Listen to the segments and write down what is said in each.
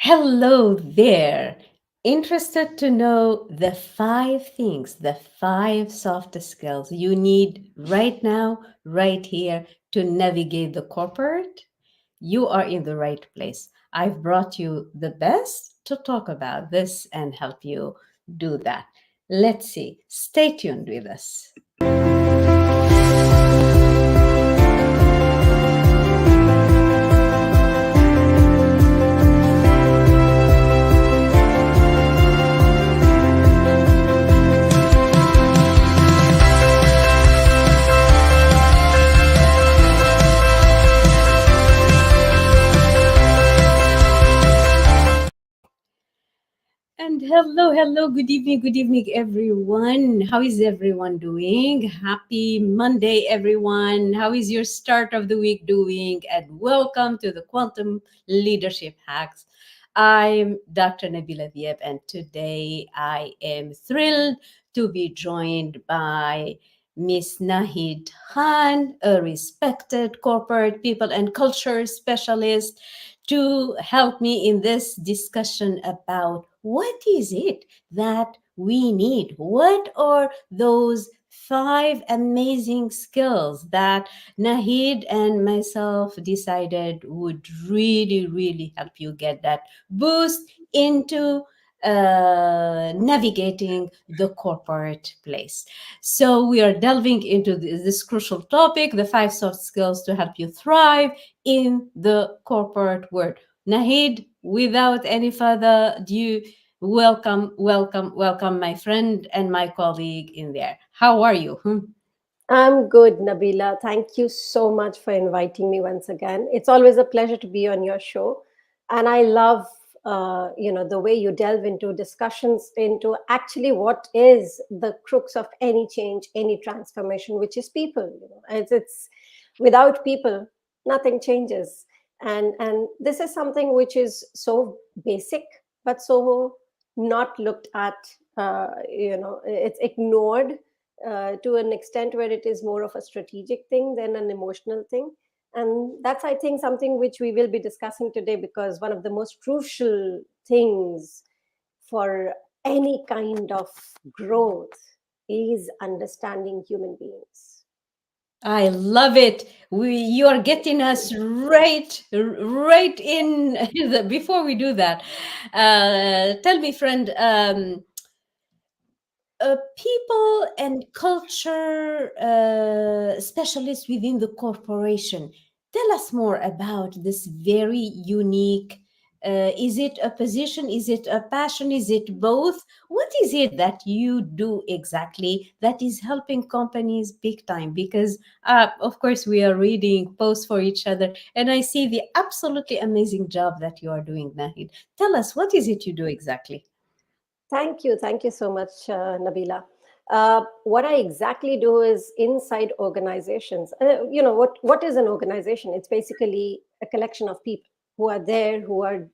Hello there. Interested to know the five things, the five soft skills you need right now, right here to navigate the corporate? You are in the right place. I've brought you the best to talk about this and help you do that. Let's see. Stay tuned with us. And hello, good evening, everyone. How is everyone doing? Happy Monday, everyone. How is your start of the week doing? And welcome to the Quantum Leadership Hacks. I'm Dr. Nabila Diab, and today I am thrilled to be joined by Ms Naheed Khan, a respected corporate people and culture specialist to help me in this discussion about what is it that we need? What are those five amazing skills that Nahid and myself decided would really help you get that boost into navigating the corporate place. So, we are delving into this crucial topic, the five soft skills to help you thrive in the corporate world. Nahid, without any further ado, welcome, my friend and my colleague in there. How are you? I'm good, Nabila. Thank you so much for inviting me once again. It's always a pleasure to be on your show, and I love, the way you delve into discussions into actually what is the crux of any change, any transformation, which is people. It's without people, nothing changes, and this is something which is so basic, but so not looked at. It's ignored to an extent where it is more of a strategic thing than an emotional thing. And that's, I think, something which we will be discussing today, because one of the most crucial things for any kind of growth is understanding human beings. I love it. You are getting us right in before we do that. Tell me, friend, people and culture specialists within the corporation. Tell us more about this very unique. Is it a position? Is it a passion? Is it both? What is it that you do exactly that is helping companies big time? Because, of course, we are reading posts for each other, and I see the absolutely amazing job that you are doing, Nahid. Tell us, what is it you do exactly? Thank you so much, Nabila. What I exactly do is inside organizations. What is an organization? It's basically a collection of people who are there, who are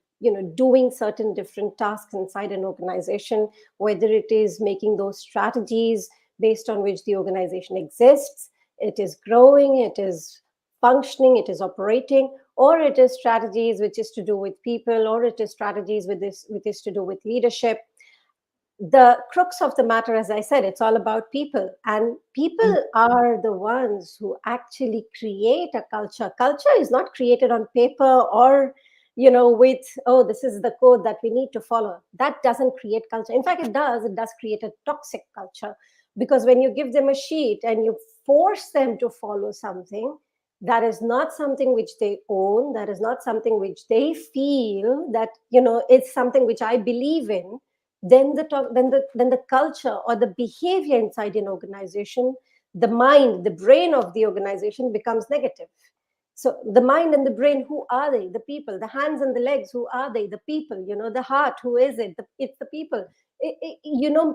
doing certain different tasks inside an organization. Whether it is making those strategies based on which the organization exists, it is growing, it is functioning, it is operating, or it is strategies which is to do with people, or it is strategies with this which is to do with leadership. The crux of the matter, as I said, it's all about people, and people are the ones who actually create a culture. Culture is not created on paper, or with, oh, this is the code that we need to follow. That doesn't create culture. In fact, it does create a toxic culture, because when you give them a sheet and you force them to follow something, that is not something which they own, that is not something which they feel that it's something which I believe in. Then the culture or the behavior inside an organization, the mind, the brain of the organization becomes negative. So the mind and the brain, who are they? The people. The hands and the legs, who are they? The people. The heart, who is it? It's the people.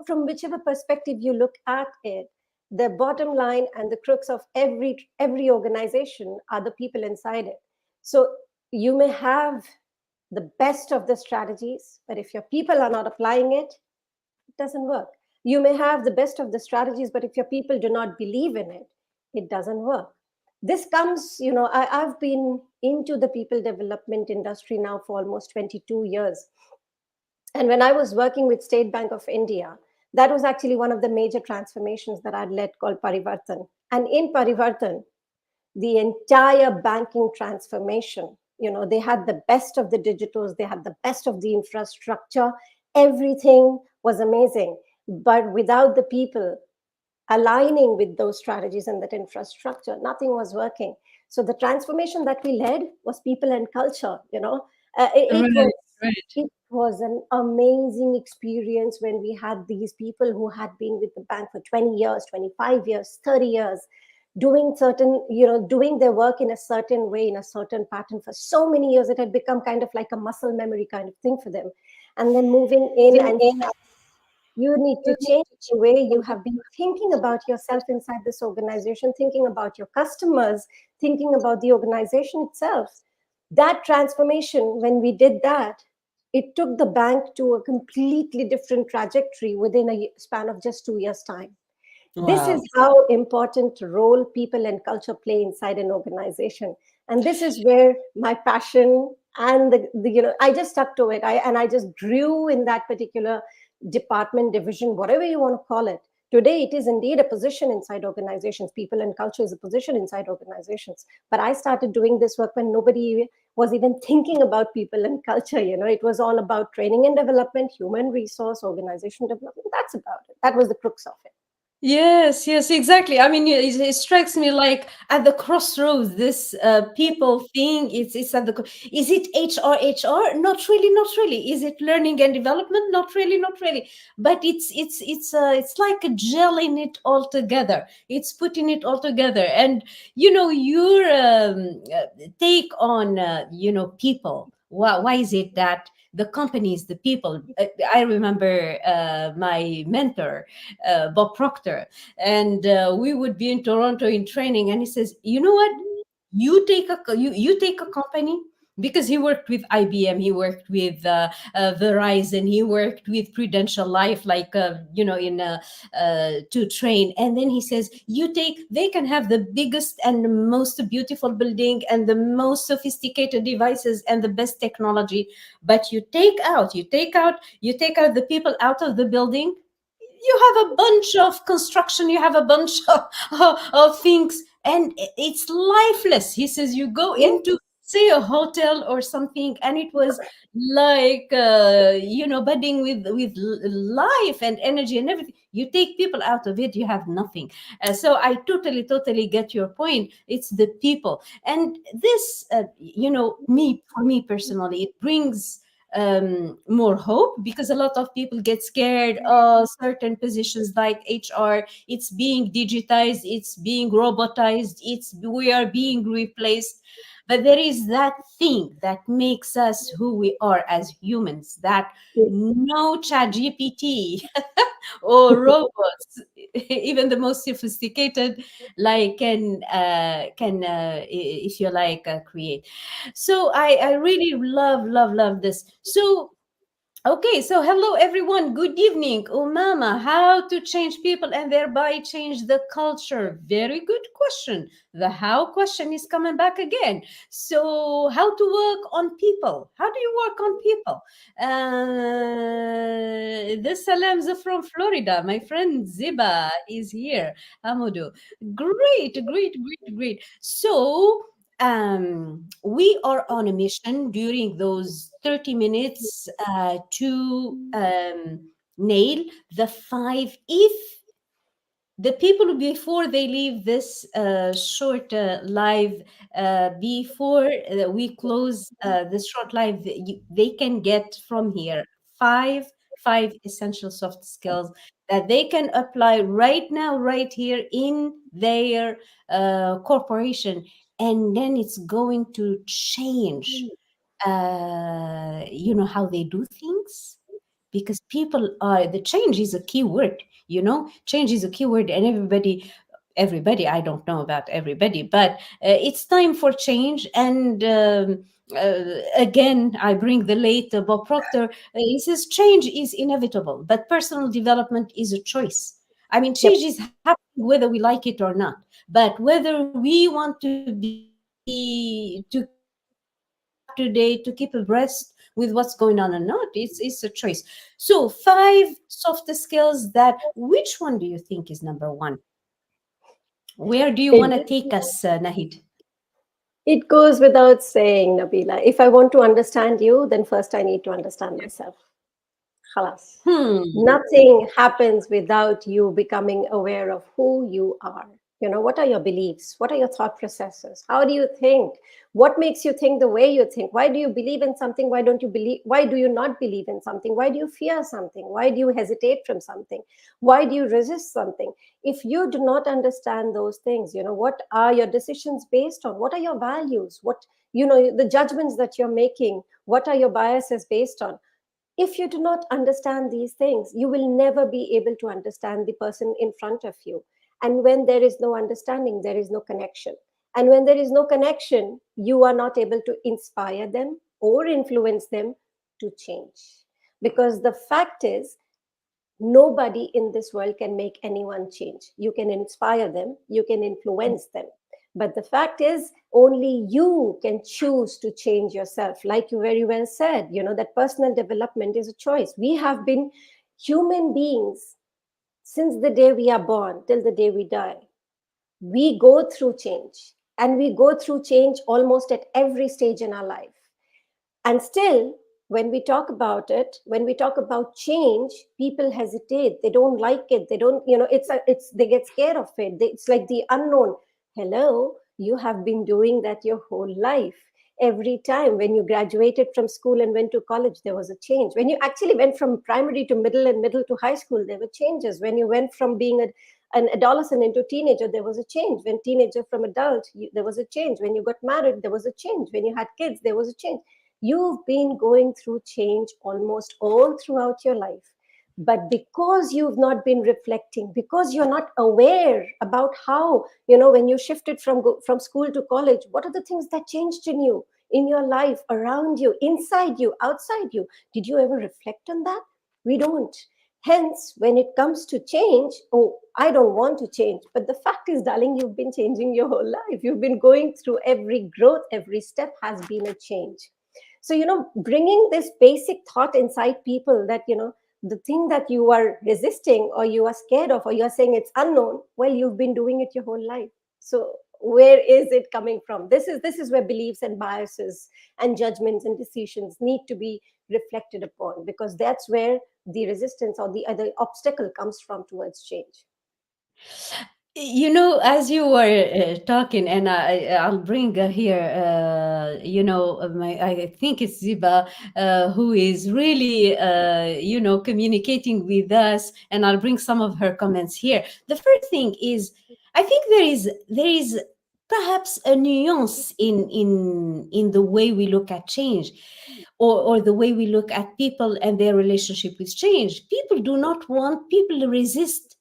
From whichever perspective you look at it, the bottom line and the crux of every organization are the people inside it. So you may have the best of the strategies, but if your people are not applying it, it doesn't work. You may have the best of the strategies, but if your people do not believe in it, it doesn't work. This comes, I've been into the people development industry now for almost 22 years. And when I was working with State Bank of India, that was actually one of the major transformations that I'd led called Parivartan. And in Parivartan, the entire banking transformation, they had the best of the digitals, they had the best of the infrastructure, everything was amazing. But without the people aligning with those strategies and that infrastructure, nothing was working. So the transformation that we led was people and culture. It was Right, right. it was an amazing experience when we had these people who had been with the bank for 20 years, 25 years, 30 years, doing their work in a certain way, in a certain pattern for so many years. It had become kind of like a muscle memory kind of thing for them. And then moving in and you need to change the way you have been thinking about yourself inside this organization, thinking about your customers, thinking about the organization itself. That transformation, when we did that, it took the bank to a completely different trajectory within a span of just 2 years' time. This is Wow. how important role people and culture play inside an organization. And this is where my passion and I just stuck to it. I just grew in that particular department, division, whatever you want to call it. Today it is indeed a position inside organizations. People and culture is a position inside organizations. But I started doing this work when nobody was even thinking about people and culture. It was all about training and development, human resource, organization development. That's about it. That was the crux of it. Yes, yes, exactly. I mean, it strikes me like at the crossroads, this people thing. It's at the. Is it HR? Not really, not really. Is it learning and development? Not really, not really. But it's like a gelling it all together. It's putting it all together, and your take on people. Why is it that the companies, the people? I remember my mentor, Bob Proctor, and we would be in Toronto in training, and he says, "You know what? You take a company." Because he worked with IBM, he worked with Verizon, he worked with Prudential Life, like to train. And then he says, they can have the biggest and the most beautiful building and the most sophisticated devices and the best technology, but you take out the people out of the building, you have a bunch of construction, you have a bunch of things, and it's lifeless. He says you go Yeah. into, say, a hotel or something, and it was like budding with life and energy and everything. You take people out of it, you have nothing. So I totally get your point. It's the people, and this me, for me personally, it brings more hope, because a lot of people get scared. Certain positions like HR, it's being digitized, it's being robotized, we are being replaced. But there is that thing that makes us who we are as humans, that no chat GPT or robots, even the most sophisticated, like if you like, create. So I really love this. So okay, so hello everyone. Good evening. Umama, how to change people and thereby change the culture? Very good question. The how question is coming back again. So, how to work on people? How do you work on people? This salams from Florida. My friend Ziba is here. Hamudu. Great. So, we are on a mission during those 30 minutes to nail the five if the people, before they leave this short live, before we close this short live, they can get from here five essential soft skills that they can apply right now, right here in their corporation, and then it's going to change how they do things. Because people are, the change is a key word. Change is a key word, and everybody, I don't know about everybody, but it's time for change. And again, I bring the late Bob Proctor. He says change is inevitable, but personal development is a choice. I mean, Yep. change is happening whether we like it or not. But whether we want to keep up to date, to keep abreast with what's going on or not, it's a choice. So, five soft skills, that which one do you think is number one? Where do you want to It, take us, Nahid? it goes without saying, Nabila. If I want to understand you, then first I need to understand myself. Khalas. Hmm. Nothing happens without you becoming aware of who you are. You know, what are your beliefs? What are your thought processes? How do you think? What makes you think the way you think? Why do you believe in something? Why don't you believe? Why do you not believe in something? Why do you fear something? Why do you hesitate from something? Why do you resist something? If you do not understand those things, you know, what are your decisions based on? What are your values? What, you know, the judgments that you're making? What are your biases based on? If you do not understand these things, you will never be able to understand the person in front of you. And when there is no understanding, there is no connection. And when there is no connection, you are not able to inspire them or influence them to change. Because the fact is, nobody in this world can make anyone change. You can inspire them, you can influence them. But the fact is, only you can choose to change yourself. Like you very well said, you know, that personal development is a choice. We have been human beings since the day we are born till the day we die. We go through change, and we go through change almost at every stage in our life. And still, when we talk about it, when we talk about change, people hesitate. They don't like it. They don't, you know, they get scared of it. It's like the unknown. Hello, you have been doing that your whole life. Every time when you graduated from school and went to college, there was a change. When you actually went from primary to middle and middle to high school, there were changes. When you went from being an adolescent into teenager, there was a change. When teenager from adult, there was a change. When you got married, there was a change. When you had kids, there was a change. You've been going through change almost all throughout your life. But because you've not been reflecting, because you're not aware about how, you know, when you shifted from school to college, what are the things that changed in you, in your life, around you, inside you, outside you? Did you ever reflect on that? We don't. Hence, when it comes to change, oh, I don't want to change. But the fact is, darling, you've been changing your whole life. You've been going through every growth, every step has been a change. So, you know, bringing this basic thought inside people that, you know, the thing that you are resisting or you are scared of or you are saying it's unknown, well, you've been doing it your whole life. So where is it coming from? This is where beliefs and biases and judgments and decisions need to be reflected upon, because that's where the resistance or the other obstacle comes from towards change. You know, as you were talking, and I'll bring here, I think it's Ziba, who is really, communicating with us, and I'll bring some of her comments here. The first thing is, I think there is perhaps a nuance in the way we look at change, or the way we look at people and their relationship with change. People resist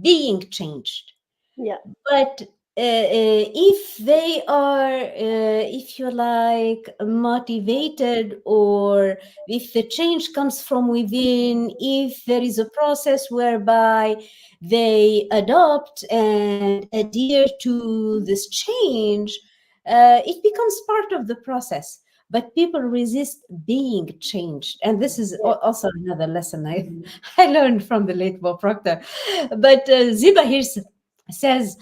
being changed, Yeah. but if they are, if you like, motivated, or if the change comes from within, if there is a process whereby they adopt and adhere to this change, it becomes part of the process. But people resist being changed. And this is Yes. also another lesson I learned from the late Bob Proctor. But Ziba here says,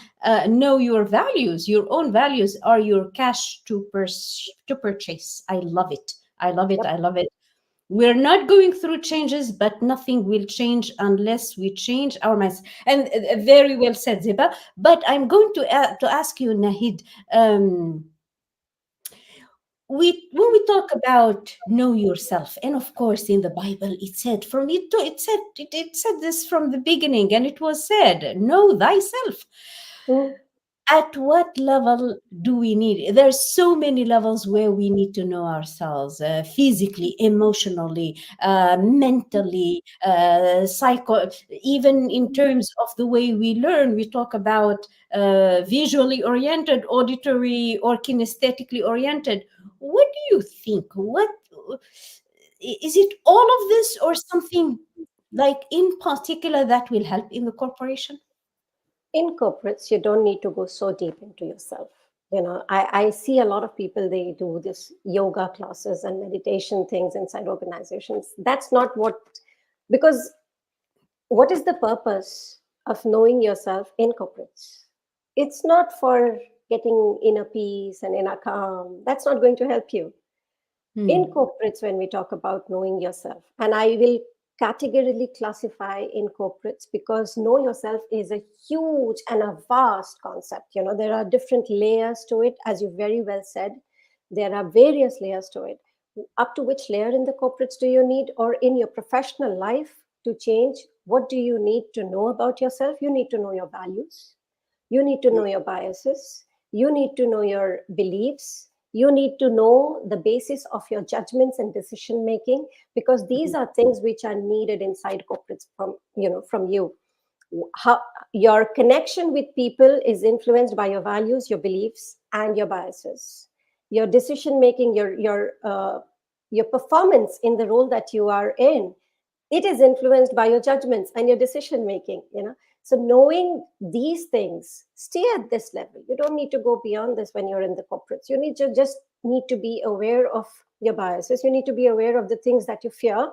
know your values. Your own values are your cash to purchase. I love it. I love it. Yep. I love it. We're not going through changes, but nothing will change unless we change our minds. And very well said, Ziba. But I'm going to ask you, Nahid. Um, when we talk about know yourself, and of course in the Bible it said, it said this from the beginning, and it was said, know thyself. Mm. At what level do we need? There's so many levels where we need to know ourselves, physically, emotionally, mentally, psycho, even in terms of the way we learn. We talk about visually oriented, auditory, or kinesthetically oriented. What do you think? What is it, all of this, or something like in particular that will help in the corporation? In corporates, you don't need to go so deep into yourself. I see a lot of people, they do this yoga classes and meditation things inside organizations. That's not what, because what is the purpose of knowing yourself in corporates? It's not for getting inner peace and inner calm. That's not going to help you. In Hmm. corporates, when we talk about knowing yourself, and I will categorically classify in corporates, because know yourself is a huge and a vast concept. There are different layers to it, as you very well said. There are various layers to it. Up to which layer in the corporates do you need, or in your professional life to change? What do you need to know about yourself? You need to know your values, you need to know your biases, you need to know your beliefs, you need to know the basis of your judgments and decision making, because these are things which are needed inside corporates from you. How your connection with people is influenced by your values, your beliefs, and your biases. Your decision making, your performance in the role that you are in, it is influenced by your judgments and your decision making. So knowing these things, stay at this level. You don't need to go beyond this. When you're in the corporates, you need to be aware of your biases. You need to be aware of the things that you fear,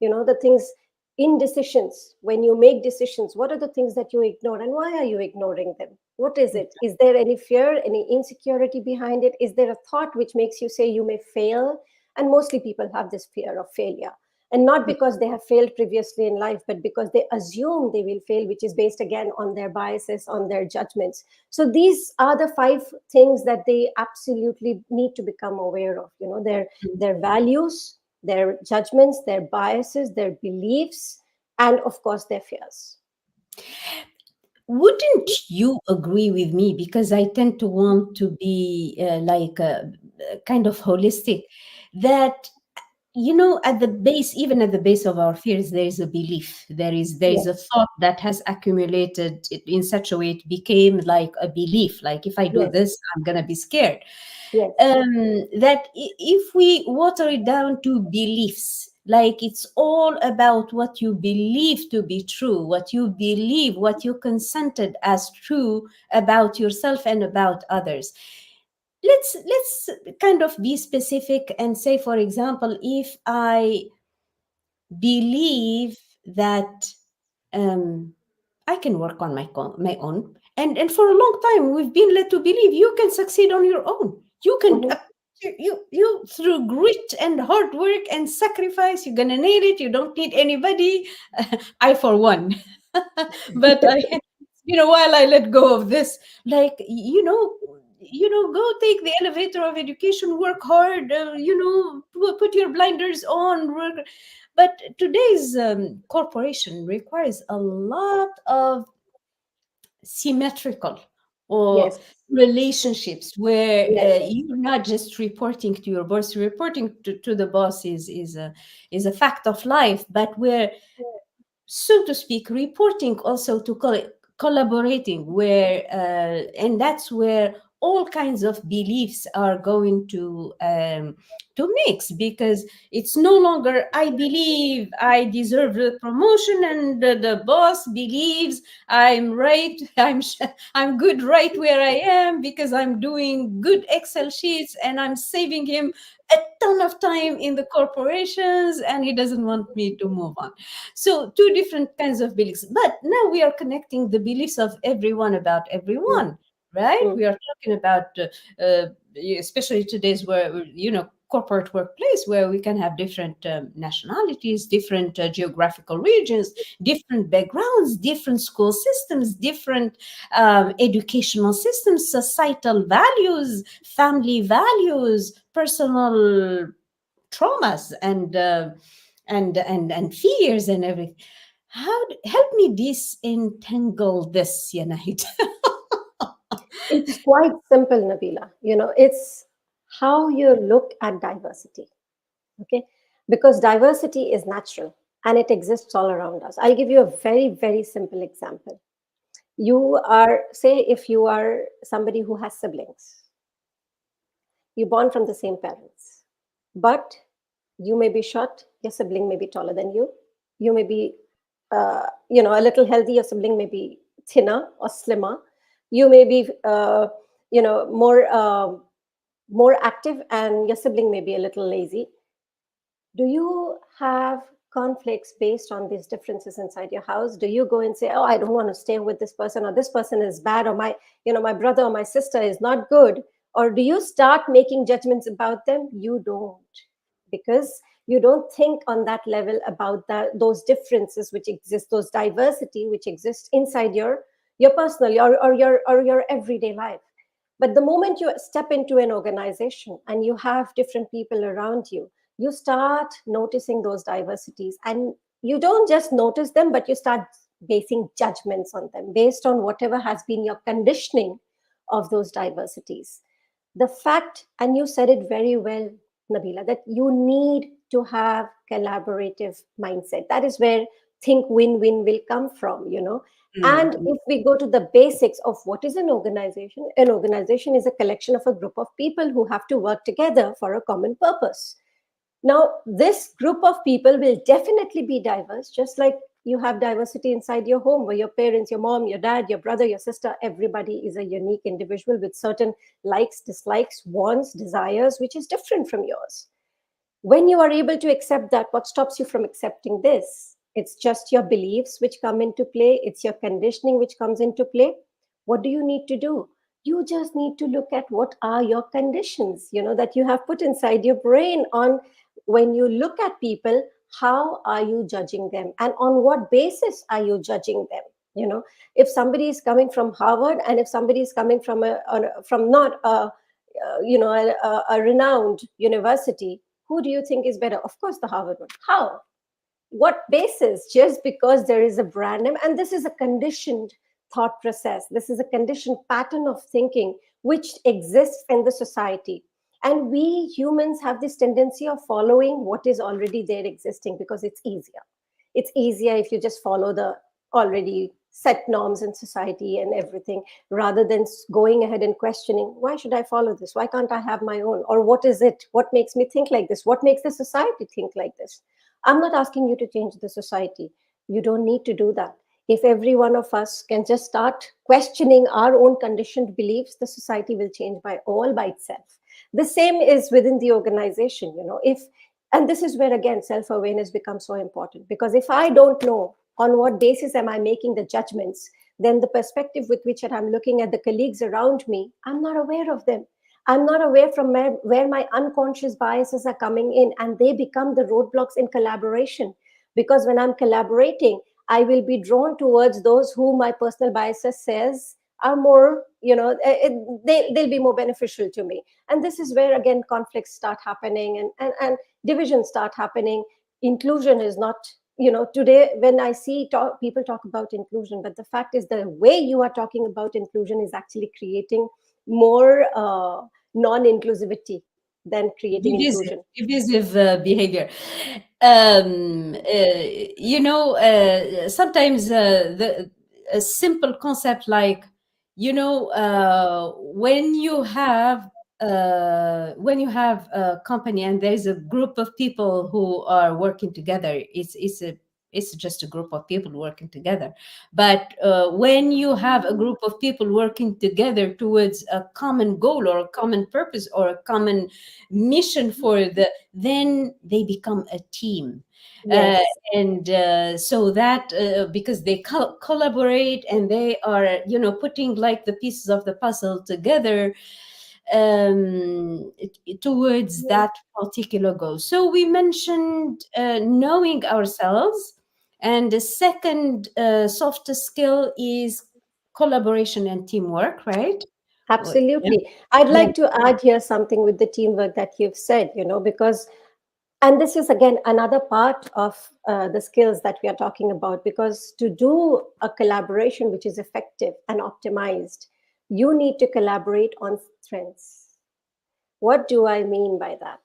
the things in decisions. When you make decisions, what are the things that you ignore, and why are you ignoring them? What is it? Is there any fear, any insecurity behind it? Is there a thought which makes you say you may fail? And mostly people have this fear of failure, and not because they have failed previously in life, but because they assume they will fail, which is based again on their biases, on their judgments. So these are the five things that they absolutely need to become aware of. Their values, their judgments, their biases, their beliefs, and of course their fears. Wouldn't you agree with me? Because I tend to want to be kind of holistic, that at the base, even at the base of our fears, there is a belief, there is a Yes, thought that has accumulated in such a way it became like a belief, like if I do yes, this, I'm going to be scared. yes, That if we water it down to beliefs, like it's all about what you believe to be true, what you believe, what you consented as true about yourself and about others. Let's kind of be specific and say, for example, if I believe that um, I can work on my own. And for a long time, we've been led to believe you can succeed on your own. You can, mhm, you through grit and hard work and sacrifice, you're gonna nail it. You don't need anybody. I, for one, but while I let go of this, like go take the elevator of education, work hard. Put your blinders on. But today's corporation requires a lot of symmetrical or yes, relationships where yes, you're not just reporting to your boss. Reporting to the boss is a fact of life, but where, so to speak, reporting also to collaborating, where and that's where all kinds of beliefs are going to mix, because it's no longer I believe I deserve the promotion and the boss believes I'm right, I'm good right where I am because I'm doing good Excel sheets and I'm saving him a ton of time in the corporations and he doesn't want me to move on. So two different kinds of beliefs, but now we are connecting the beliefs of everyone about mm, everyone, right? mm, We are talking about especially today's where corporate workplace, where we can have different nationalities, different geographical regions, different backgrounds, different school systems, different educational systems, societal values, family values, personal traumas, and fears and everything. Help me disentangle this, Yanahit. it's quite simple, Nabila. It's how you look at diversity. Okay, because diversity is natural and it exists all around us. I'll give you a very, very simple example. You are, say, if you are somebody who has siblings, you're born from the same parents, but you may be short, your sibling may be taller than you. You may be a little healthy, your sibling may be thinner or slimmer. You may be, more active, and your sibling may be a little lazy. Do you have conflicts based on these differences inside your house? Do you go and say, oh, I don't want to stay with this person, or this person is bad, or my brother or my sister is not good? Or do you start making judgments about them? You don't, because you don't think on that level about those differences which exist, those diversity which exists inside your personal, or your everyday life. But the moment you step into an organization and you have different people around you, you start noticing those diversities. And you don't just notice them, but you start basing judgments on them based on whatever has been your conditioning of those diversities. The fact, and you said it very well, Nabila, that you need to have collaborative mindset. That is where think win-win will come from. And Mhm. if we go to the basics of what is an organization is a collection of a group of people who have to work together for a common purpose. Now, this group of people will definitely be diverse, just like you have diversity inside your home, where your parents, your mom, your dad, your brother, your sister, everybody is a unique individual with certain likes, dislikes, wants, desires, which is different from yours. When you are able to accept that, what stops you from accepting this? It's just your beliefs which come into play, it's your conditioning which comes into play. What do you need to do? You just need to look at what are your conditions, that you have put inside your brain. On when you look at people, how are you judging them, and on what basis are you judging them? If somebody is coming from Harvard, and if somebody is coming from not a renowned university, who do you think is better? Of course, the Harvard one. How? What basis? Just because there is a brand name. And this is a conditioned thought process. This is a conditioned pattern of thinking which exists in the society. And we humans have this tendency of following what is already there existing because it's easier. It's easier if you just follow the already set norms in society and everything, rather than going ahead and questioning, why should I follow this? Why can't I have my own? Or what is it? What makes me think like this? What makes the society think like this? I'm not asking you to change the society. You don't need to do that. If every one of us can just start questioning our own conditioned beliefs, the society will change by itself. The same is within the organization. If And this is where again self-awareness becomes so important, because if I don't know on what basis am I making the judgments, then the perspective with which I'm looking at the colleagues around me, I'm not aware of them. I'm not aware from where my unconscious biases are coming in, and they become the roadblocks in collaboration. Because when I'm collaborating, I will be drawn towards those who my personal biases says are more, they'll be more beneficial to me. And this is where again conflicts start happening, and divisions start happening. Inclusion is not, today when I see people talk about inclusion, but the fact is the way you are talking about inclusion is actually creating more non-inclusivity than creating inclusion. Divisive behavior. Sometimes the a simple concept like, when you have a company and there's a group of people who are working together, it's just a group of people working together. But when you have a group of people working together towards a common goal or a common purpose or a common mission for then they become a team. uh, Yes. so that because they collaborate and they are putting like the pieces of the puzzle together towards that particular goal. So we mentioned knowing ourselves, and the second soft skill is collaboration and teamwork, right? Yeah. Absolutely. I'd Yeah. like to add here something with the teamwork that you've said, because, and this is again another part of the skills that we are talking about, because to do a collaboration which is effective and optimized, you need to collaborate on strengths. What do I mean by that?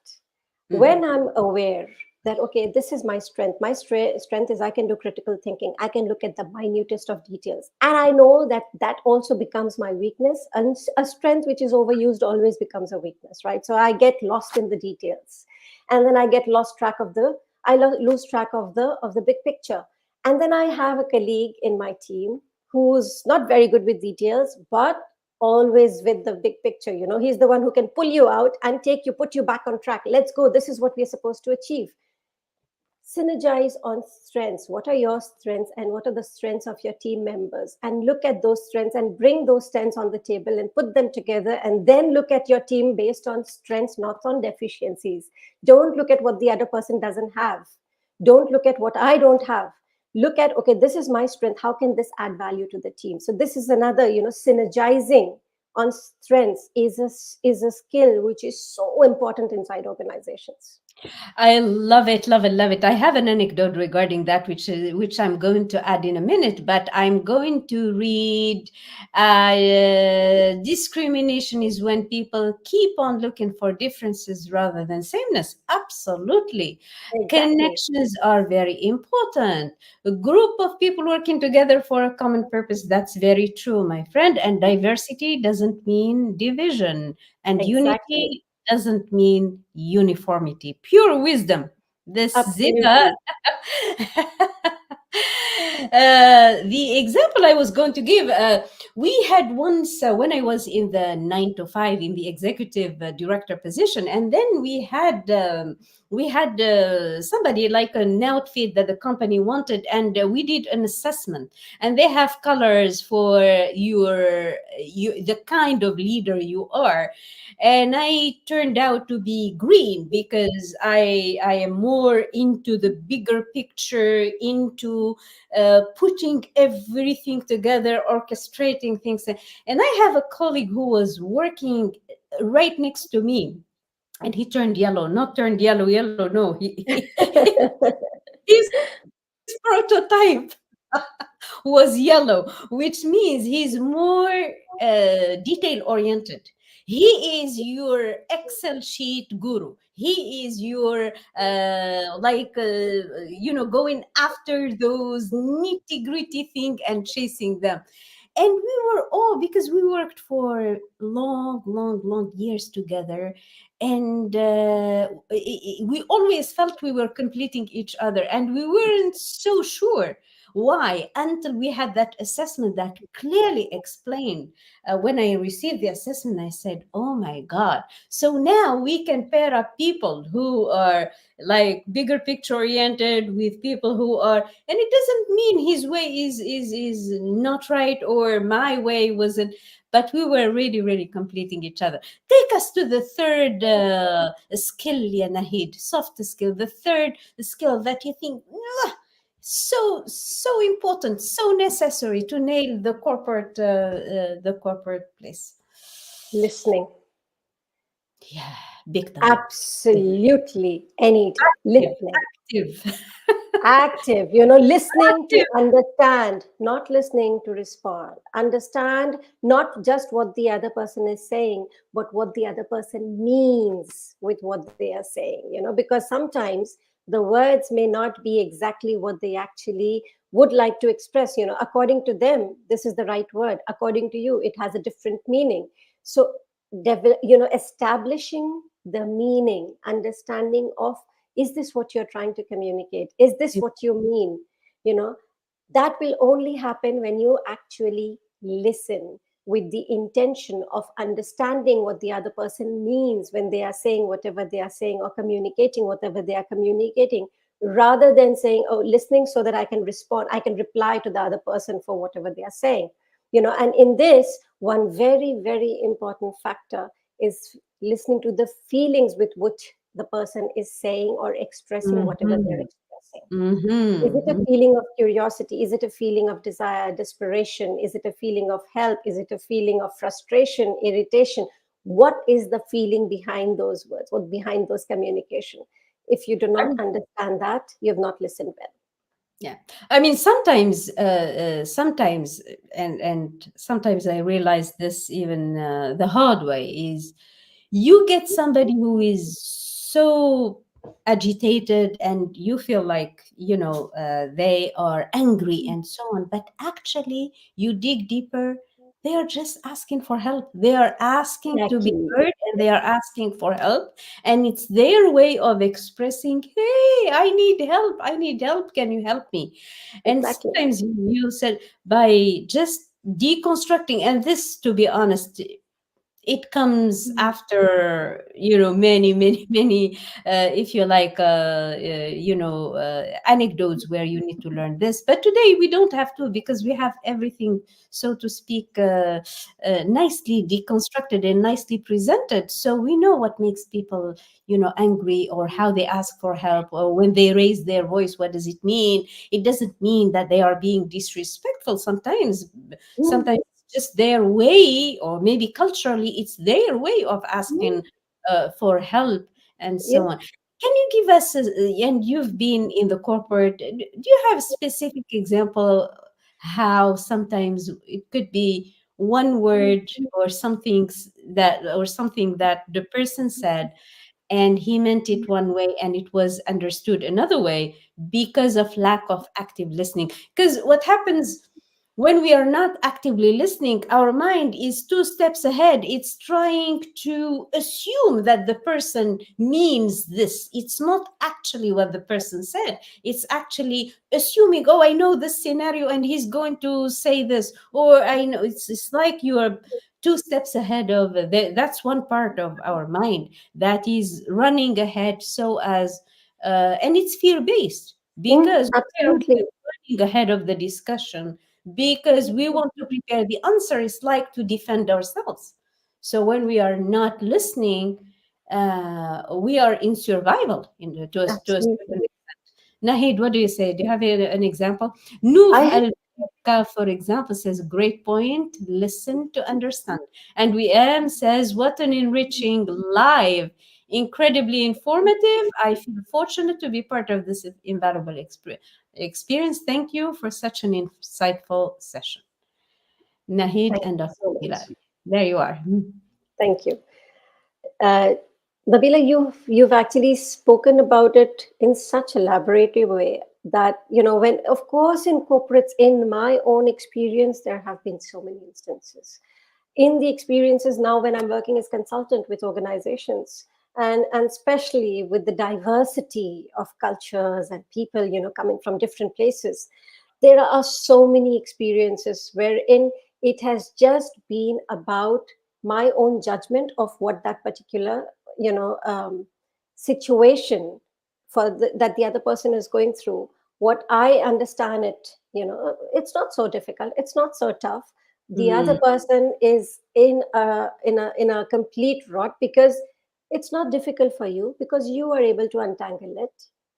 Mm. When I'm aware that, okay, this is my strength, strength is I can do critical thinking, I can look at the minutest of details. And I know that that also becomes my weakness. And a strength which is overused always becomes a weakness, right? So I get lost in the details. And then I get lost track of lose track of the big picture. And then I have a colleague in my team who's not very good with details, but always with the big picture. He's the one who can pull you out and put you back on track. Let's go. This is what we're supposed to achieve. Synergize on strengths. What are your strengths and what are the strengths of your team members? And look at those strengths and bring those strengths on the table and put them together. And then look at your team based on strengths, not on deficiencies. Don't look at what the other person doesn't have. Don't look at what I don't have. Look at, okay, this is my strength. How can this add value to the team? So this is another, synergizing on strengths is a skill which is so important inside organizations. I love it, love it, love it. I have an anecdote regarding that, which I'm going to add in a minute. But I'm going to read. Discrimination is when people keep on looking for differences rather than sameness. Absolutely, Exactly. connections are very important. A group of people working together for a common purpose. That's very true, my friend. And diversity doesn't mean division, and Exactly. unity doesn't mean uniformity. Pure wisdom. This ziva. Absolutely. The example I was going to give, we had once, when I was in the 9 to 5 in the executive director position, and then we had somebody like an outfit that the company wanted, and we did an assessment, and they have colors for the kind of leader you are, and I turned out to be green because I am more into the bigger picture, into putting everything together, orchestrating things. And I have a colleague who was working right next to me, and he turned yellow. Not turned yellow, yellow. No, his prototype was yellow, which means he's more detail oriented. He is your Excel sheet guru. He is your going after those nitty gritty thing and chasing them. And we were all, because we worked for long, long, long years together, and we always felt we were completing each other, and we weren't so sure why, until we had that assessment that clearly explained. When I received the assessment, I said, oh my God. So now we can pair up people who are like bigger picture oriented with people who are, and it doesn't mean his way is not right or my way wasn't, but we were really, really completing each other. Take us to the third skill, ya Naheed, soft skill, the third skill that you think, so important, so necessary to nail the corporate place. Listening. Yeah, big time. Absolutely. Any day. Active, Listening. active, Active, listening to active. understand, not listening to respond. Understand not just what the other person is saying, but what the other person means with what they are saying, because sometimes the words may not be exactly what they actually would like to express. According to them, this is the right word. According to you, it has a different meaning. So, establishing the meaning, understanding of, is this what you're trying to communicate? Is this what you mean? You know, that will only happen when you actually listen with the intention of understanding what the other person means when they are saying whatever they are saying or communicating whatever they are communicating, rather than saying, oh, listening so that I can respond, I can reply to the other person for whatever they are saying. And in this, one very, very important factor is listening to the feelings with which the person is saying or expressing whatever they're Mm-hmm. expressing. Is it a Mm-hmm. feeling of curiosity? Is it a feeling of desire, desperation? Is it a feeling of help? Is it a feeling of frustration, irritation? What is the feeling behind those words, what behind those communication? If you do not understand that, you have not listened well. Yeah, I mean, sometimes, and sometimes I realize this even the hard way is you get somebody who is so agitated, and you feel like they are angry and so on, but actually you dig deeper. They are just asking for help. They are asking to be Exactly. heard, and they are asking for help. And it's their way of expressing, hey, I need help. I need help. Can you help me? And Exactly. sometimes you said, by just deconstructing, and this, to be honest, it comes Mm. after, many many if you like, anecdotes where you need to learn this. But today we don't have to, because we have everything, so to speak, nicely deconstructed and nicely presented, so we know what makes people, angry, or how they ask for help, or when they raise their voice, what does it mean? It doesn't mean that they are being disrespectful. Mm. Sometimes just their way, or maybe culturally it's their way of Mm. asking for help, and Yeah. so on. Can you give us and you've been in the corporate, do you have a specific example how sometimes it could be one word, or something that the person said, and he meant it one way and it was understood another way, because of lack of active listening? Because what happens when we are not actively listening, our mind is two steps ahead. It's trying to assume that the person means this. It's not actually what the person said. It's actually assuming, oh, I know this scenario and he's going to say this, or I know. It's like you are two steps ahead of that's one part of our mind that is running ahead, so as and it's fear based, Mm. because we are Absolutely. running ahead of the discussion, because we want to prepare the answer, is like to defend ourselves. So when we are not listening, we are in survival, to a certain. Absolutely. Nahid, what do you say? Do you have an example? Noor I have. Al, for example, says, great point, listen to understand. And WM says, what an enriching, live, incredibly informative. I feel fortunate to be part of this invaluable experience. Thank you for such an insightful session. Nahid Thank and you Dr. so Hilal. much. There you are. Thank you. Uh, Nabila, you've actually spoken about it in such a elaborative way that, when, of course, in corporates, in my own experience, there have been so many instances. In the experiences now when I'm working as consultant with organizations, and especially with the diversity of cultures and people, coming from different places, there are so many experiences wherein it has just been about my own judgment of what that particular situation that the other person is going through. What I understand it, it's not so difficult, it's not so tough. The other Mm, person is in a complete rot, because it's not difficult for you because you are able to untangle it.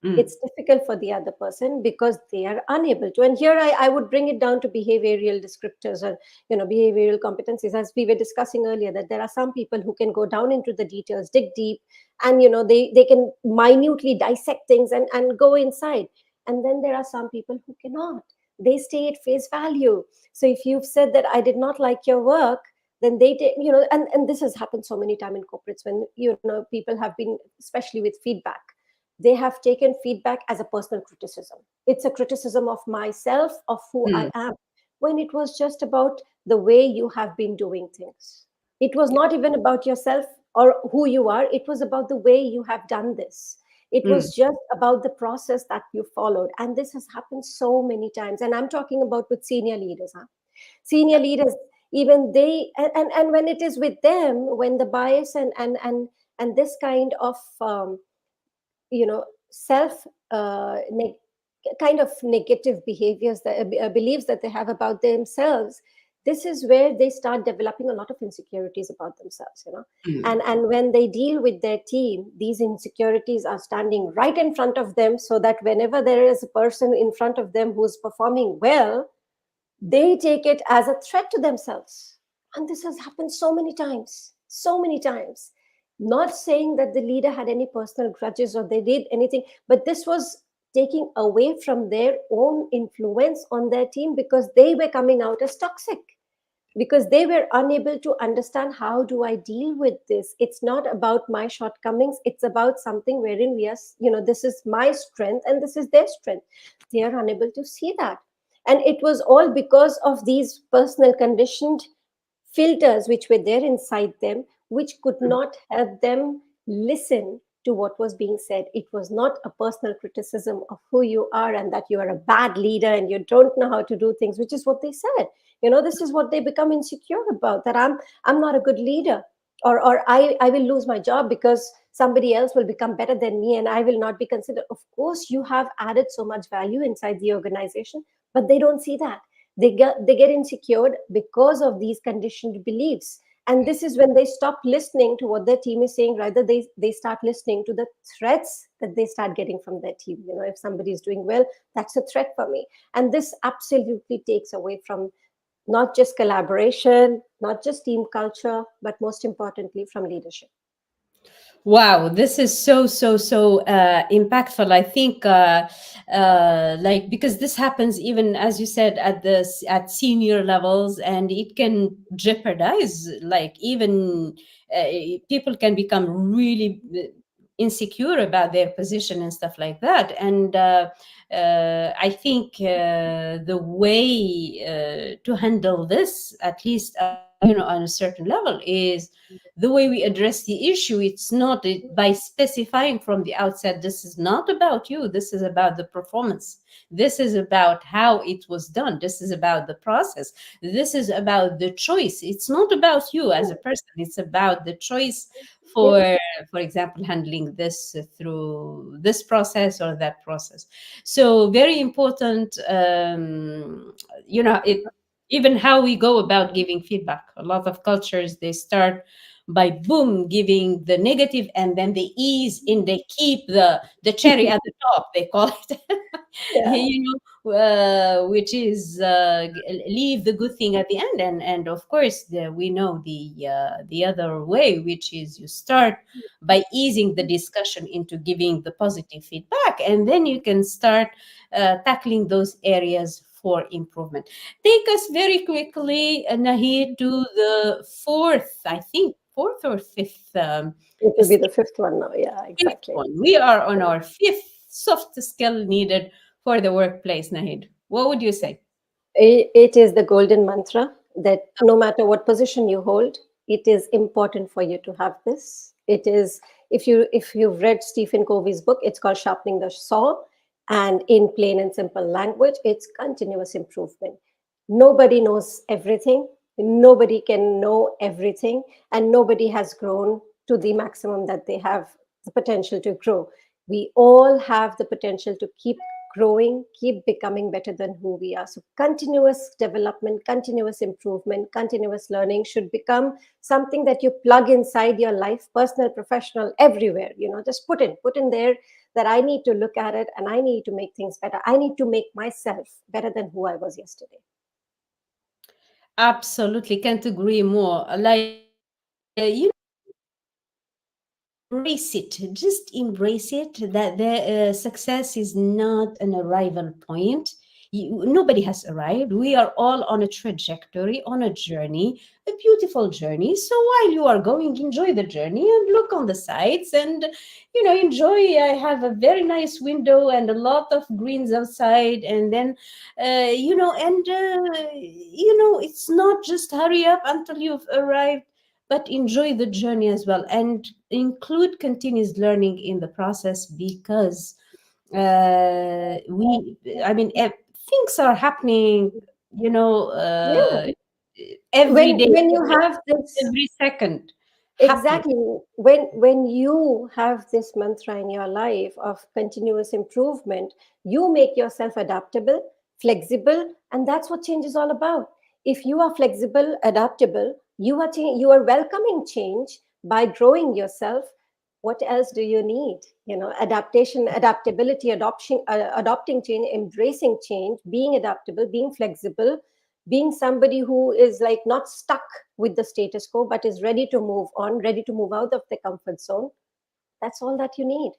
mm, It's difficult for the other person because they are unable to. And here I would bring it down to behavioral descriptors, or behavioral competencies, as we were discussing earlier, that there are some people who can go down into the details, dig deep, and they can minutely dissect things and go inside. And then there are some people who cannot. They stay at face value. So if you've said that I did not like your work, then they take, and this has happened so many times in corporates, when people have been, especially with feedback, they have taken feedback as a personal criticism. It's a criticism of myself, of who I mm. am, when it was just about the way you have been doing things. It was not even about yourself or who you are, it was about the way you have done this. It Mm, was just about the process that you followed. And this has happened so many times. And I'm talking about with senior leaders. Huh? Senior yeah. leaders, even they, and when it is with them, when the bias and this kind of self kind of negative behaviors, that beliefs that they have about themselves, this is where they start developing a lot of insecurities about themselves. Mm, And when they deal with their team, these insecurities are standing right in front of them, so that whenever there is a person in front of them who's performing well, they take it as a threat to themselves. And this has happened so many times, so many times. Not saying that the leader had any personal grudges or they did anything, but this was taking away from their own influence on their team, because they were coming out as toxic, because they were unable to understand, how do I deal with this? It's not about my shortcomings, it's about something wherein we are, this is my strength and this is their strength. They are unable to see that. And it was all because of these personal conditioned filters which were there inside them, which could not help them listen to what was being said. It was not a personal criticism of who you are and that you are a bad leader and you don't know how to do things, which is what they said. This is what they become insecure about, that I'm not a good leader, or I will lose my job because somebody else will become better than me and I will not be considered. Of course, you have added so much value inside the organization, but they don't see that. They get insecure because of these conditioned beliefs. And this is when they stop listening to what their team is saying. Rather, they start listening to the threats that they start getting from their team. If somebody is doing well, that's a threat for me. And this absolutely takes away from not just collaboration, not just team culture, but most importantly, from leadership. Wow, this is so impactful. I think, like, because this happens even, as you said, at senior levels, and it can jeopardize, like, even uh, people can become really insecure about their position and stuff like that. And I think the way to handle this, at least, on a certain level, is the way we address the issue. It's not by specifying from the outset, this is not about you, this is about the performance, this is about how it was done, this is about the process, this is about the choice. It's not about you as a person, it's about the choice Yeah, for example, handling this through this process or that process. So very important. It, even how we go about giving feedback. A lot of cultures, they start by boom giving the negative, and then they ease in, they keep the cherry at the top, they call it. yeah, Which is leave the good thing at the end. And of course, we know the other way, which is you start by easing the discussion into giving the positive feedback, and then you can start tackling those areas for improvement. Take us very quickly, Naheed, to the fourth, I think, fourth or fifth it will be step. the fifth one now. Yeah, Fifth exactly. one. We are on our fifth soft skill needed for the workplace, Naheed. What would you say? It is the golden mantra that no matter what position you hold, it is important for you to have this. It is, if you've read Stephen Covey's book, it's called Sharpening the Saw, and in plain and simple language, it's continuous improvement. Nobody knows everything. Nobody can know everything, and nobody has grown to the maximum that they have the potential to grow. We all have the potential to keep growing, keep becoming better than who we are. So, continuous development, continuous improvement, continuous learning should become something that you plug inside your life, personal, professional, everywhere. Just put in there that I need to look at it and I need to make things better. I need to make myself better than who I was yesterday. Absolutely, can't agree more. Like, embrace it, just embrace it, that the success is not an arrival point. Nobody has arrived, we are all on a trajectory, on a journey, a beautiful journey. So while you are going, enjoy the journey and look on the sides, and enjoy. I have a very nice window and a lot of greens outside, and then it's not just hurry up until you've arrived, but enjoy the journey as well, and include continuous learning in the process, because we I mean things are happening, you know Yeah. uh, every When day, when you have this. every second happening. Exactly. When you have this mantra in your life of continuous improvement, you make yourself adaptable, flexible, and that's what change is all about. If you are flexible, adaptable, you are welcoming change by growing yourself. What else do you need? Adaptation, adaptability, adopting change, embracing change, being adaptable, being flexible, being somebody who is like not stuck with the status quo but is ready to move on, ready to move out of the comfort zone. That's all that you need.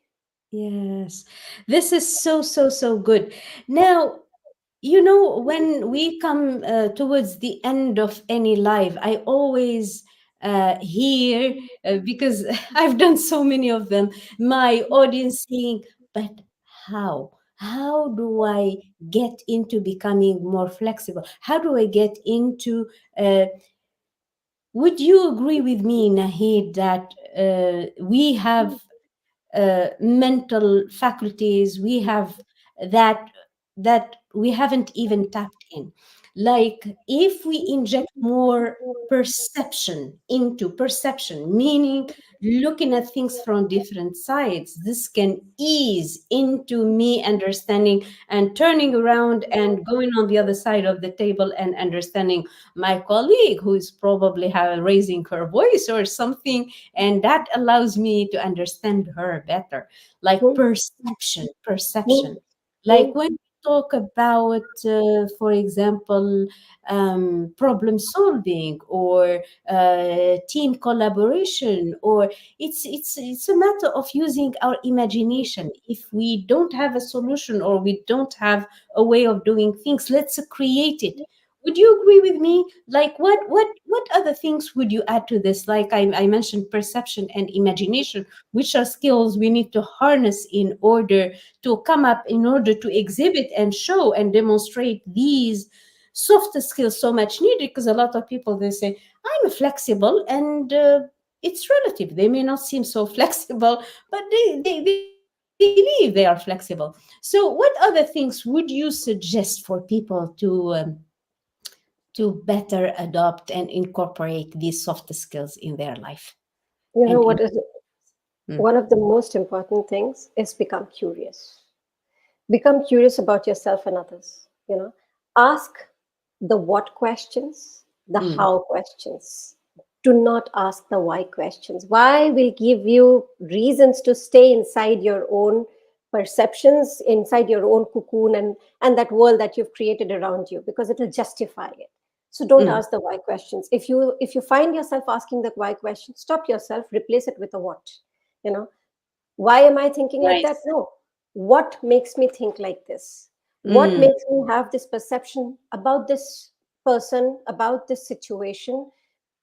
Yes, this is so good. Now, when we come towards the end of any live, I always hear, because I've done so many of them, my audience saying, but how do I get into becoming more flexible? How do I get into uh, would you agree with me, Nahid, that we have mental faculties, we have that we haven't even tapped in? Like, if we inject more perception, meaning looking at things from different sides, this can ease into me understanding and turning around and going on the other side of the table and understanding my colleague who is probably raising her voice or something, and that allows me to understand her better. Like, Hmm, perception. hmm, Like, when we talk about for example, problem solving, or team collaboration, or it's a matter of using our imagination. If we don't have a solution, or we don't have a way of doing things, let's create it. Would you agree with me? Like, what other things would you add to this? Like, I mentioned perception and imagination, which are skills we need to harness in order to come up, in order to exhibit and show and demonstrate these soft skills so much needed. Because a lot of people, they say, I'm flexible, and it's relative. They may not seem so flexible, but they believe they are flexible. So what other things would you suggest for people to better adopt and incorporate these soft skills in their life You and know in? what is Mm, one of the most important things is become curious. Become curious about yourself and others. Ask the what questions, the mm, how questions. Do not ask the why questions. Why will give you reasons to stay inside your own perceptions, inside your own cocoon, and that world that you've created around you, because it will justify it. So don't mm. ask the why questions. If you find yourself asking the why question, stop yourself, replace it with a what. you know why am I thinking like that? Nice. No. What makes me think like this? What Mm, makes me have this perception about this person, about this situation?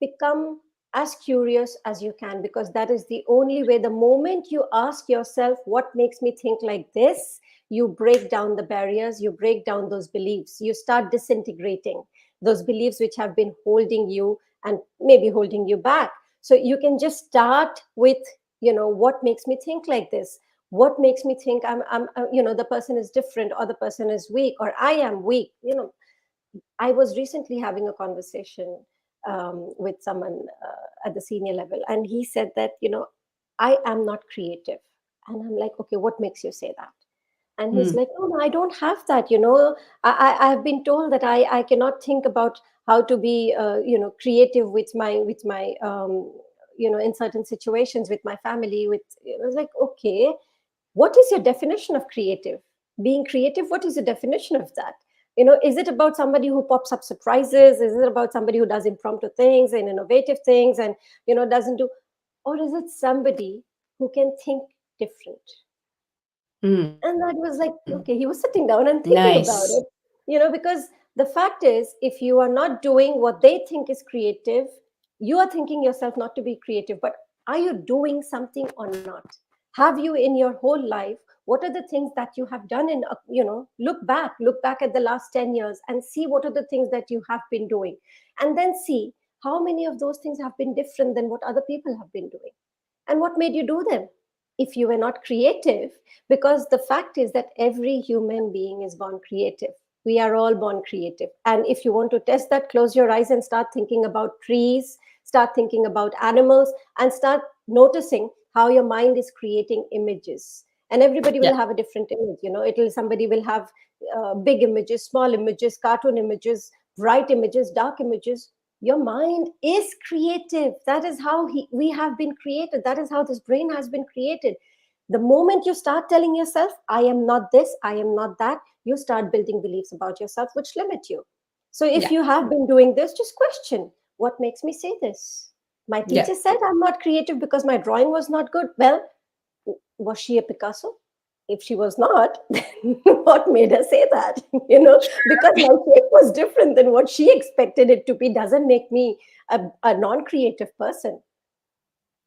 Become as curious as you can, because that is the only way. The moment you ask yourself, what makes me think like this? You break down the barriers, you break down those beliefs, you start disintegrating those beliefs which have been holding you and maybe holding you back. So you can just start with, what makes me think like this? What makes me think the person is different, or the person is weak, or I am weak? I was recently having a conversation with someone at the senior level, and he said that, I am not creative. And I'm like, okay, what makes you say that? And he's mm. like, no, no, I don't have that. I've been told that I cannot think about how to be, creative with my in certain situations with my family. I was like, okay, what is your definition of creative? Being creative, what is the definition of that? Is it about somebody who pops up surprises? Is it about somebody who does impromptu things and innovative things and doesn't do? Or is it somebody who can think different? Mm. And that was like, okay, he was sitting down and thinking Nice. about it, because the fact is, if you are not doing what they think is creative, you are thinking yourself not to be creative. But are you doing something or not? Have you in your whole life, what are the things that you have done in, look back at the last 10 years and see what are the things that you have been doing. And then see how many of those things have been different than what other people have been doing, and what made you do them if you were not creative. Because the fact is that every human being is born creative. We are all born creative. And if you want to test that, close your eyes and start thinking about trees, start thinking about animals, and start noticing how your mind is creating images. And everybody Yeah. will have a different image. Somebody will have big images, small images, cartoon images, bright images, dark images. Your mind is creative. That is how we have been created. That is how this brain has been created. The moment you start telling yourself, I am not this, I am not that, you start building beliefs about yourself which limit you. So if Yeah. you have been doing this, just question, what makes me say this? My Yeah. teacher said I'm not creative because my drawing was not good. Well, was she a Picasso? If she was not, then what made her say that? Because my shape was different than what she expected it to be, doesn't make me a non-creative person.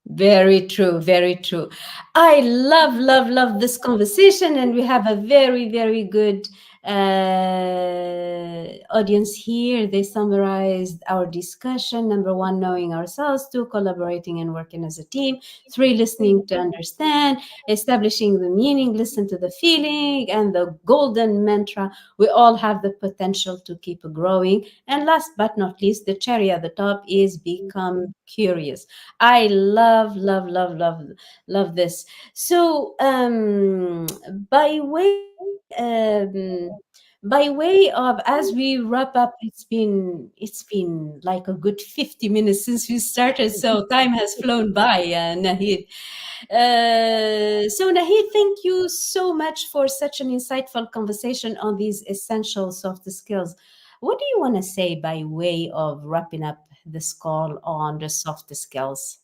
Very true, very true. I love, love, love this conversation, and we have a very, very good Audience here, they summarized our discussion. Number one, knowing ourselves. Two, collaborating and working as a team. Three, listening to understand. Establishing the meaning, listen to the feeling. And the golden mantra, we all have the potential to keep growing. And last but not least, the cherry at the top is become curious. I love this. So, by way of, as we wrap up, it's been like a good 50 minutes since we started, so time has flown by, Naheed. So, Naheed, thank you so much for such an insightful conversation on these essential soft skills. What do you want to say by way of wrapping up this call on the soft skills?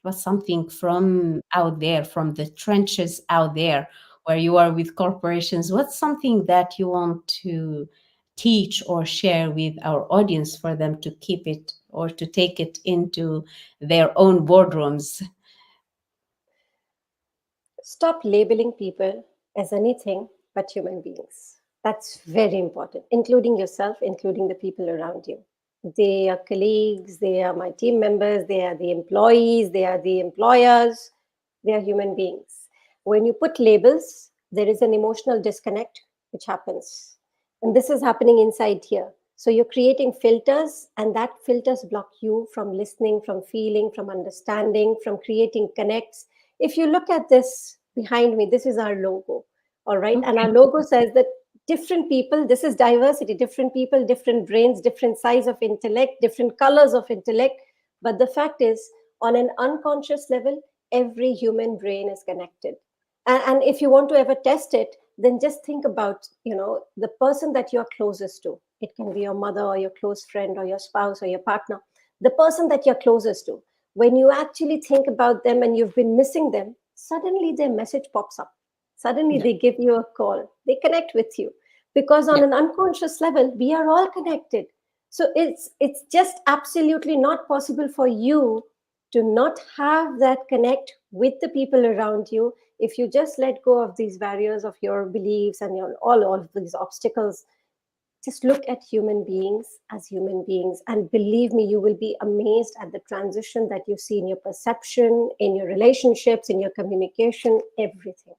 What's something from out there, from the trenches out there where you are with corporations? What's something that you want to teach or share with our audience for them to keep it or to take it into their own boardrooms? Stop labeling people as anything but human beings. That's very important, including yourself, including the people around you. They are colleagues, they are my team members, they are the employees, they are the employers, they are human beings. When you put labels, there is an emotional disconnect which happens. And this is happening inside here. So you're creating filters, and that filters block you from listening, from feeling, from understanding, from creating connects. If you look at this behind me, this is our logo. All right. And our Okay. logo says that different people, this is diversity, different people, different brains, different size of intellect, different colors of intellect. But the fact is, on an unconscious level, every human brain is connected. And if you want to ever test it, then just think about, the person that you're closest to. It can be your mother or your close friend or your spouse or your partner. The person that you're closest to, when you actually think about them and you've been missing them, suddenly their message pops up. Suddenly Yeah. they give you a call. They connect with you. Because on Yeah. an unconscious level, we are all connected. So it's just absolutely not possible for you to not have that connect with the people around you if you just let go of these barriers of your beliefs and all of these obstacles. Just look at human beings as human beings, and believe me, you will be amazed at the transition that you see in your perception, in your relationships, in your communication, everything.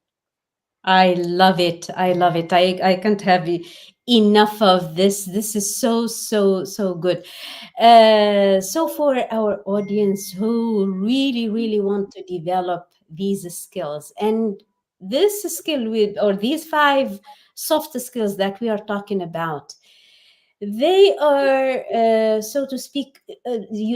I love it. I love it. I can't have enough of this. This is so good. So for our audience who really want to develop these skills, and this skill with, or these five soft skills that we are talking about, they are, so to speak,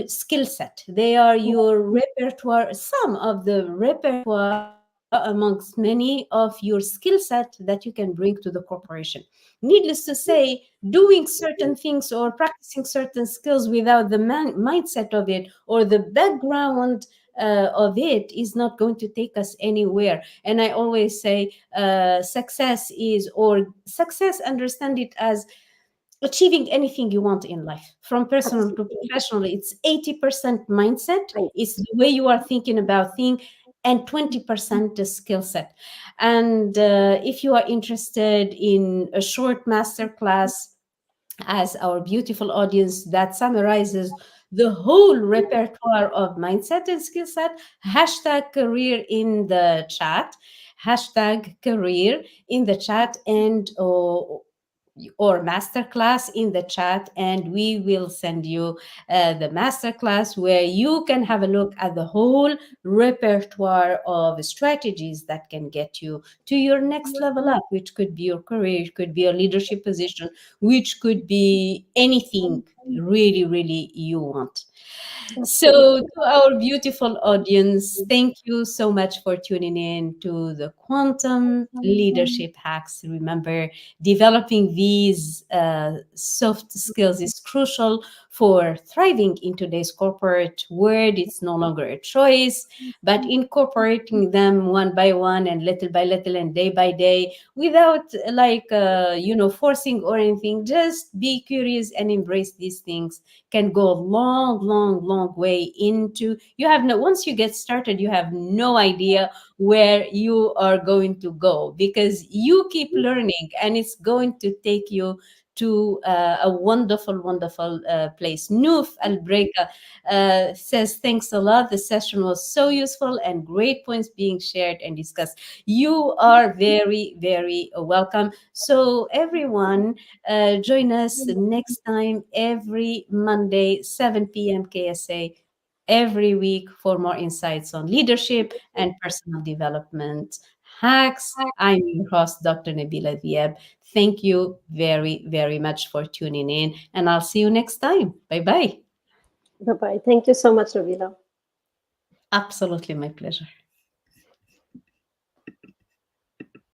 skill set. They are your repertoire, some of the repertoire amongst many of your skill set that you can bring to the corporation. Needless to say, doing certain things or practicing certain skills without the mindset of it or the background of it is not going to take us anywhere. And I always say, success is, or success, understand it as achieving anything you want in life, from personal to Absolutely. professional. It's 80% mindset, Right. it's the way you are thinking about things, and 20% the skill set. And if you are interested in a short master class, as our beautiful audience, that summarizes the whole repertoire of mindset and skill set, hashtag career in the chat, hashtag career in the chat, and or masterclass in the chat, and we will send you the masterclass where you can have a look at the whole repertoire of strategies that can get you to your next level up, which could be your career, it could be a leadership position, which could be anything really you want. So, Absolutely. to our beautiful audience, thank you so much for tuning in to the Quantum Leadership Hacks. Remember, developing these soft skills is crucial for thriving in today's corporate world. It's no longer a choice, but incorporating them one by one and little by little and day by day without forcing or anything. Just be curious and embrace these things can go a long, long, long way into you have no once you get started, you have no idea where you are going to go because you keep learning and it's going to take you to a wonderful, wonderful place. Noof Al Breka says, thanks a lot. The session was so useful and great points being shared and discussed. You are very, very welcome. So, everyone, join us next time every Monday, 7 p.m. KSA, every week for more insights on leadership and personal development hacks. I'm your host, Dr. Nabila Diab. Thank you very, very much for tuning in, and I'll see you next time. Bye bye. Bye bye. Thank you so much, Nabila. Absolutely my pleasure.